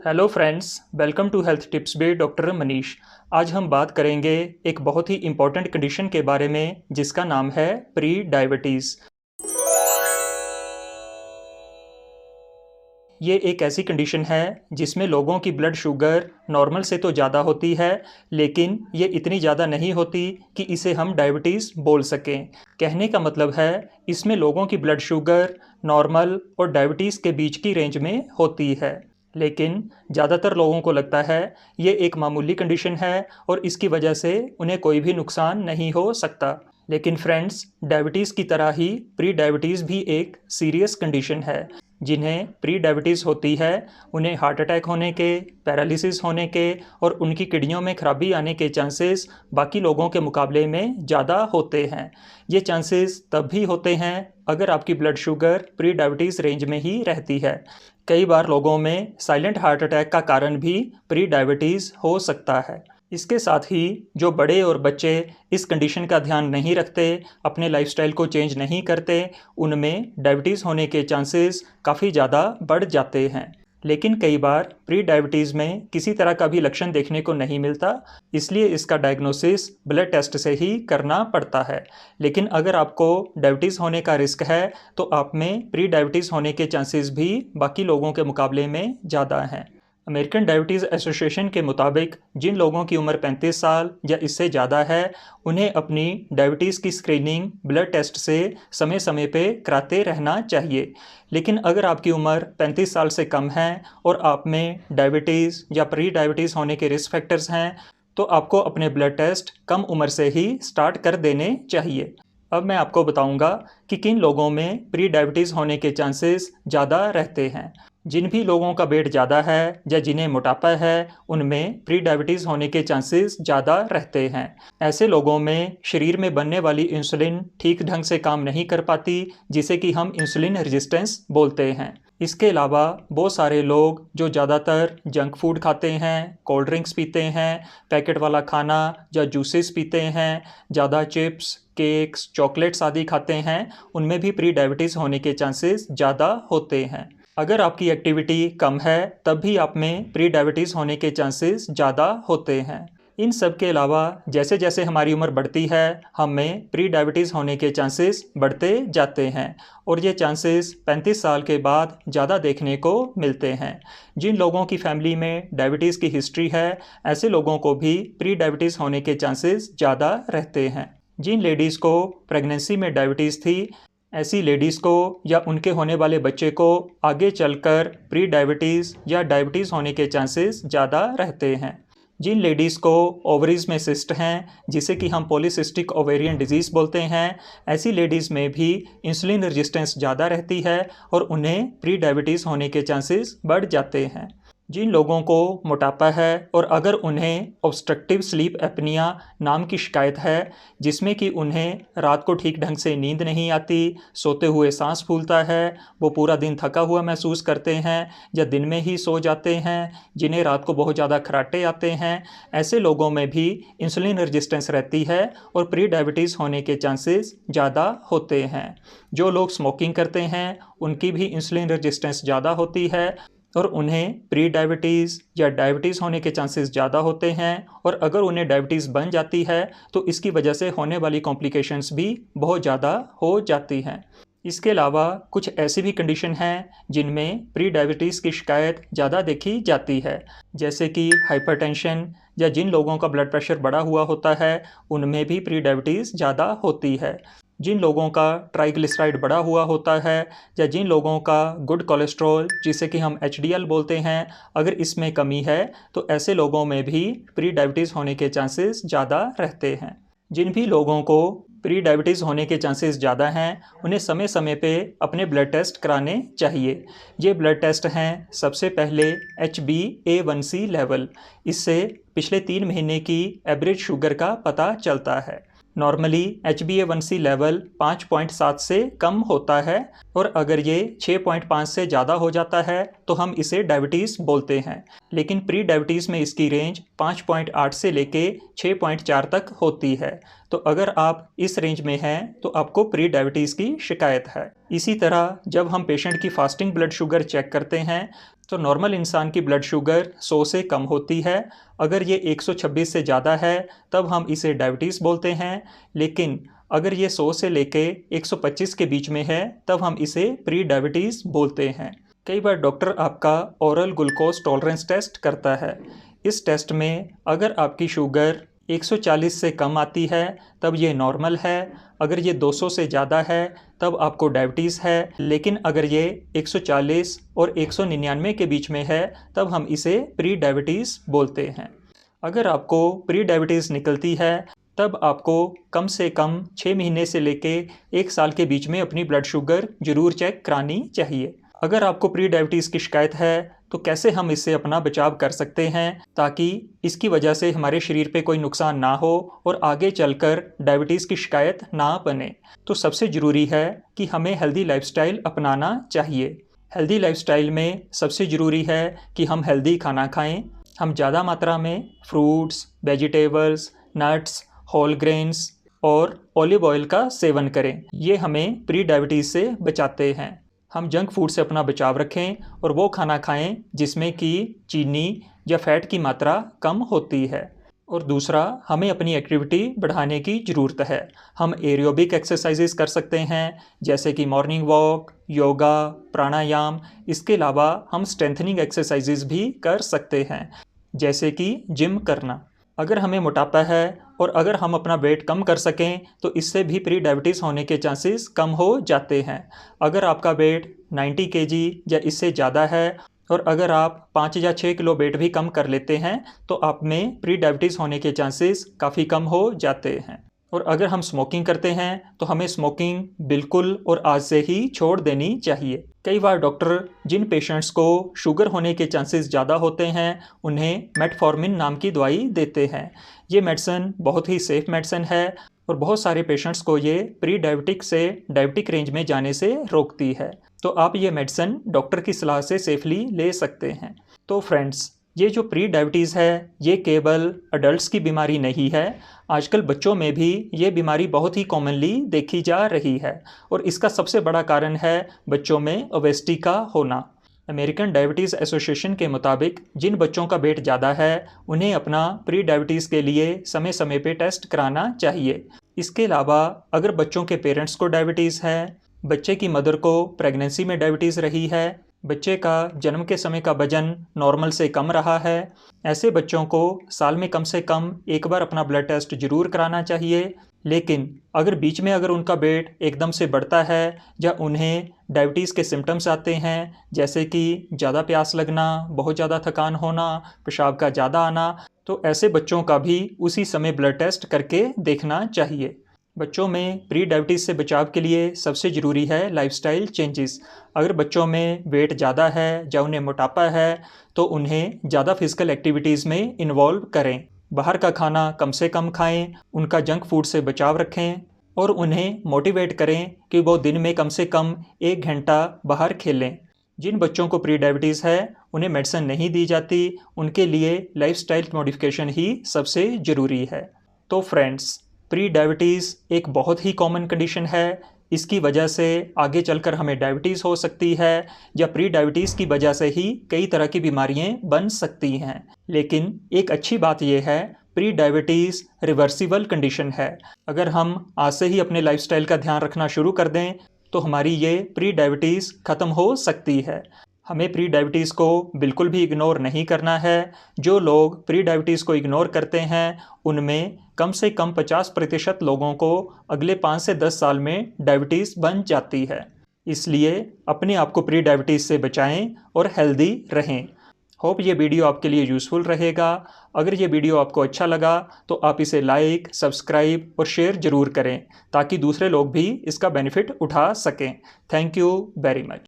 Hello friends, welcome to health tips by doctor Manish. आज हम बात करेंगे एक बहुत ही इम्पॉर्टेंट कंडीशन के बारे में जिसका नाम है प्री डायबिटीज़। ये एक ऐसी कंडीशन है जिसमें लोगों की ब्लड शुगर नॉर्मल से तो ज़्यादा होती है, लेकिन ये इतनी ज़्यादा नहीं होती कि इसे हम डायबिटीज़ बोल सकें। कहने का मतलब है इसमें लोगों की ब्लड शुगर नॉर्मल और डायबिटीज़ के बीच की रेंज में होती है, लेकिन ज़्यादातर लोगों को लगता है ये एक मामूली कंडीशन है और इसकी वजह से उन्हें कोई भी नुकसान नहीं हो सकता। लेकिन फ्रेंड्स, डायबिटीज़ की तरह ही प्री डायबिटीज़ भी एक सीरियस कंडीशन है। जिन्हें प्री डायबिटीज़ होती है उन्हें हार्ट अटैक होने के, पैरालिसिस होने के और उनकी किडनियों में खराबी आने के चांसेस बाकी लोगों के मुकाबले में ज़्यादा होते हैं। ये चांसेस तब भी होते हैं अगर आपकी blood sugar pre diabetes range में ही रहती है। कई बार लोगों में साइलेंट हार्ट अटैक का कारण भी प्री डायबिटीज़ हो सकता है। इसके साथ ही जो बड़े और बच्चे इस कंडीशन का ध्यान नहीं रखते, अपने लाइफस्टाइल को चेंज नहीं करते, उनमें डायबिटीज़ होने के चांसेस काफ़ी ज़्यादा बढ़ जाते हैं। लेकिन कई बार प्री डायबिटीज़ में किसी तरह का भी लक्षण देखने को नहीं मिलता, इसलिए इसका डायग्नोसिस ब्लड टेस्ट से ही करना पड़ता है। लेकिन अगर आपको डायबिटीज़ होने का रिस्क है तो आप में प्री डायबिटीज़ होने के चांसेस भी बाकी लोगों के मुकाबले में ज़्यादा हैं। अमेरिकन डायबिटीज़ एसोसिएशन के मुताबिक जिन लोगों की उम्र 35 साल या इससे ज़्यादा है, उन्हें अपनी डायबिटीज़ की स्क्रीनिंग ब्लड टेस्ट से समय समय पे कराते रहना चाहिए। लेकिन अगर आपकी उम्र 35 साल से कम है और आप में डायबिटीज़ या प्री डायबिटीज़ होने के रिस्क फैक्टर्स हैं, तो आपको अपने ब्लड टेस्ट कम उम्र से ही स्टार्ट कर देने चाहिए। अब मैं आपको बताऊंगा कि किन लोगों में प्री डायबिटीज़ होने के चांसेस ज़्यादा रहते हैं। जिन भी लोगों का वेट ज़्यादा है या जिन्हें मोटापा है, उनमें प्री डायबिटीज़ होने के चांसेस ज़्यादा रहते हैं। ऐसे लोगों में शरीर में बनने वाली इंसुलिन ठीक ढंग से काम नहीं कर पाती, जिसे कि हम इंसुलिन रेजिस्टेंस बोलते हैं। इसके अलावा बहुत सारे लोग जो ज़्यादातर जंक फूड खाते हैं, कोल्ड ड्रिंक्स पीते हैं, पैकेट वाला खाना या जूसेस पीते हैं, ज़्यादा चिप्स, केक्स, चॉकलेट्स आदि खाते हैं, उनमें भी प्री डायबिटीज़ होने के चांसेस ज़्यादा होते हैं। अगर आपकी एक्टिविटी कम है तब भी आप में प्री डायबिटीज़ होने के चांसेस ज़्यादा होते हैं। इन सब के अलावा जैसे जैसे हमारी उम्र बढ़ती है, हम में प्री डायबिटीज़ होने के चांसेस बढ़ते जाते हैं और ये चांसेस 35 साल के बाद ज़्यादा देखने को मिलते हैं। जिन लोगों की फैमिली में डायबिटीज़ की हिस्ट्री है, ऐसे लोगों को भी प्री डायबिटीज़ होने के चांसेस ज़्यादा रहते हैं। जिन लेडीज़ को प्रेगनेंसी में डायबिटीज़ थी, ऐसी लेडीज़ को या उनके होने वाले बच्चे को आगे चलकर प्री डायबिटीज़ या डायबिटीज़ होने के चांसेस ज़्यादा रहते हैं। जिन लेडीज़ को ओवरीज़ में सिस्ट हैं, जिसे कि हम पॉलीसिस्टिक ओवेरियन डिजीज़ बोलते हैं, ऐसी लेडीज़ में भी इंसुलिन रेजिस्टेंस ज़्यादा रहती है और उन्हें प्री डायबिटीज़ होने के चांसेस बढ़ जाते हैं। जिन लोगों को मोटापा है और अगर उन्हें ऑब्स्ट्रक्टिव स्लीप एपनिया नाम की शिकायत है, जिसमें कि उन्हें रात को ठीक ढंग से नींद नहीं आती, सोते हुए सांस फूलता है, वो पूरा दिन थका हुआ महसूस करते हैं या दिन में ही सो जाते हैं, जिन्हें रात को बहुत ज़्यादा खर्राटे आते हैं, ऐसे लोगों में भी इंसुलिन रेजिस्टेंस रहती है और प्री डायबिटीज़ होने के चांसेस ज़्यादा होते हैं। जो लोग स्मोकिंग करते हैं, उनकी भी इंसुलिन रेजिस्टेंस ज़्यादा होती है और उन्हें प्री डायबिटीज़ या डायबिटीज़ होने के चांसेस ज़्यादा होते हैं और अगर उन्हें डायबिटीज़ बन जाती है तो इसकी वजह से होने वाली कॉम्प्लिकेशंस भी बहुत ज़्यादा हो जाती हैं। इसके अलावा कुछ ऐसी भी कंडीशन हैं जिनमें प्री डायबिटीज़ की शिकायत ज़्यादा देखी जाती है, जैसे कि हाइपरटेंशन या जिन लोगों का ब्लड प्रेशर बढ़ा हुआ होता है, उनमें भी प्री डायबिटीज़ ज़्यादा होती है। जिन लोगों का ट्राइग्लिसराइड बढ़ा हुआ होता है या जिन लोगों का गुड कोलेस्ट्रॉल, जिसे कि हम एचडीएल बोलते हैं, अगर इसमें कमी है तो ऐसे लोगों में भी प्री डायबिटीज़ होने के चांसेस ज़्यादा रहते हैं। जिन भी लोगों को प्री डायबिटीज़ होने के चांसेस ज़्यादा हैं, उन्हें समय समय पे अपने ब्लड टेस्ट कराने चाहिए। ये ब्लड टेस्ट हैं सबसे पहले HbA1c लेवल। इससे पिछले 3 महीने की एवरेज शुगर का पता चलता है। नॉर्मली HbA1c लेवल 5.7 से कम होता है और अगर ये 6.5 से ज़्यादा हो जाता है तो हम इसे डायबिटीज़ बोलते हैं। लेकिन प्री डायबिटीज़ में इसकी रेंज 5.8 से लेके 6.4 तक होती है। तो अगर आप इस रेंज में हैं तो आपको प्री डायबिटीज़ की शिकायत है। इसी तरह जब हम पेशेंट की फास्टिंग ब्लड शुगर चेक करते हैं तो नॉर्मल इंसान की ब्लड शुगर 100 से कम होती है। अगर ये 126 से ज़्यादा है तब हम इसे डायबिटीज़ बोलते हैं, लेकिन अगर ये 100 से लेके 125 के बीच में है तब हम इसे प्री डायबिटीज़ बोलते हैं। कई बार डॉक्टर आपका ओरल ग्लूकोज टॉलरेंस टेस्ट करता है। इस टेस्ट में अगर आपकी शुगर 140 से कम आती है तब ये नॉर्मल है, अगर ये 200 से ज़्यादा है तब आपको डायबिटीज़ है, लेकिन अगर ये 140 और 199 के बीच में है तब हम इसे प्री डायबिटीज़ बोलते हैं। अगर आपको प्री डायबिटीज़ निकलती है तब आपको कम से कम 6 महीने से लेके 1 साल के बीच में अपनी ब्लड शुगर ज़रूर चेक करानी चाहिए। अगर आपको प्री डायबिटीज़ की शिकायत है तो कैसे हम इससे अपना बचाव कर सकते हैं ताकि इसकी वजह से हमारे शरीर पे कोई नुकसान ना हो और आगे चलकर डायबिटीज़ की शिकायत ना बने। तो सबसे ज़रूरी है कि हमें हेल्दी लाइफस्टाइल अपनाना चाहिए। हेल्दी लाइफस्टाइल में सबसे ज़रूरी है कि हम हेल्दी खाना खाएं। हम ज़्यादा मात्रा में fruits, vegetables, nuts, whole grains और ऑलिव ऑयल का सेवन करें। ये हमें प्री डायबिटीज़ से बचाते हैं। हम जंक फूड से अपना बचाव रखें और वो खाना खाएं जिसमें कि चीनी या फैट की मात्रा कम होती है। और दूसरा, हमें अपनी एक्टिविटी बढ़ाने की ज़रूरत है। हम एरोबिक एक्सरसाइजेस कर सकते हैं जैसे कि मॉर्निंग वॉक, योगा, प्राणायाम। इसके अलावा हम स्ट्रेंथनिंग एक्सरसाइजेस भी कर सकते हैं जैसे कि जिम करना। अगर हमें मोटापा है और अगर हम अपना वेट कम कर सकें तो इससे भी प्री डायबिटीज़ होने के चांसेस कम हो जाते हैं। अगर आपका वेट 90 kg या इससे ज़्यादा है और अगर आप 5 या 6 किलो वेट भी कम कर लेते हैं तो आप में प्री डायबिटीज़ होने के चांसेस काफ़ी कम हो जाते हैं। और अगर हम स्मोकिंग करते हैं तो हमें स्मोकिंग बिल्कुल और आज से ही छोड़ देनी चाहिए। कई बार डॉक्टर जिन पेशेंट्स को शुगर होने के चांसेस ज़्यादा होते हैं उन्हें मेटफॉर्मिन नाम की दवाई देते हैं। ये मेडिसिन बहुत ही सेफ़ मेडिसिन है और बहुत सारे पेशेंट्स को ये प्री डायबिटिक से डायबिटिक रेंज में जाने से रोकती है। तो आप ये मेडिसिन डॉक्टर की सलाह से सेफली ले सकते हैं। तो फ्रेंड्स, ये जो प्री डायबिटीज़ है ये केवल अडल्ट्स की बीमारी नहीं है। आजकल बच्चों में भी ये बीमारी बहुत ही कॉमनली देखी जा रही है और इसका सबसे बड़ा कारण है बच्चों में ओबेसिटी का होना। अमेरिकन डायबिटीज़ एसोसिएशन के मुताबिक जिन बच्चों का वेट ज़्यादा है उन्हें अपना प्री डायबिटीज़ के लिए समय समय पे टेस्ट कराना चाहिए। इसके अलावा अगर बच्चों के पेरेंट्स को डायबिटीज़ है, बच्चे की मदर को प्रेगनेंसी में डायबिटीज़ रही है, बच्चे का जन्म के समय का वजन नॉर्मल से कम रहा है, ऐसे बच्चों को साल में कम से कम एक बार अपना ब्लड टेस्ट ज़रूर कराना चाहिए। लेकिन अगर बीच में अगर उनका वेट एकदम से बढ़ता है या उन्हें डायबिटीज़ के सिम्टम्स आते हैं जैसे कि ज़्यादा प्यास लगना, बहुत ज़्यादा थकान होना, पेशाब का ज़्यादा आना, तो ऐसे बच्चों का भी उसी समय ब्लड टेस्ट करके देखना चाहिए। बच्चों में प्री डायबिटीज़ से बचाव के लिए सबसे ज़रूरी है लाइफस्टाइल चेंजेस। अगर बच्चों में वेट ज़्यादा है या उन्हें मोटापा है तो उन्हें ज़्यादा फिजिकल एक्टिविटीज़ में इन्वॉल्व करें। बाहर का खाना कम से कम खाएं, उनका जंक फूड से बचाव रखें और उन्हें मोटिवेट करें कि वो दिन में कम से कम 1 घंटा बाहर खेलें। जिन बच्चों को प्री डायबिटीज़ है उन्हें मेडिसिन नहीं दी जाती, उनके लिए लाइफस्टाइल मॉडिफिकेशन ही सबसे ज़रूरी है। तो फ्रेंड्स, प्री डायबिटीज़ एक बहुत ही कॉमन कंडीशन है। इसकी वजह से आगे चलकर हमें डायबिटीज़ हो सकती है या प्री डायबिटीज़ की वजह से ही कई तरह की बीमारियां बन सकती हैं। लेकिन एक अच्छी बात यह है, प्री डायबिटीज़ रिवर्सिबल कंडीशन है। अगर हम आज से ही अपने लाइफस्टाइल का ध्यान रखना शुरू कर दें तो हमारी ये प्री डायबिटीज़ ख़त्म हो सकती है। हमें प्री डायबिटीज़ को बिल्कुल भी इग्नोर नहीं करना है। जो लोग प्री डायबिटीज़ को इग्नोर करते हैं उनमें कम से कम 50% लोगों को अगले 5 से 10 साल में डायबिटीज़ बन जाती है। इसलिए अपने आप को प्री डायबिटीज़ से बचाएं और हेल्दी रहें। होप ये वीडियो आपके लिए यूज़फुल रहेगा। अगर ये वीडियो आपको अच्छा लगा तो आप इसे लाइक, सब्सक्राइब और शेयर ज़रूर करें ताकि दूसरे लोग भी इसका बेनिफिट उठा सकें। Thank you very much.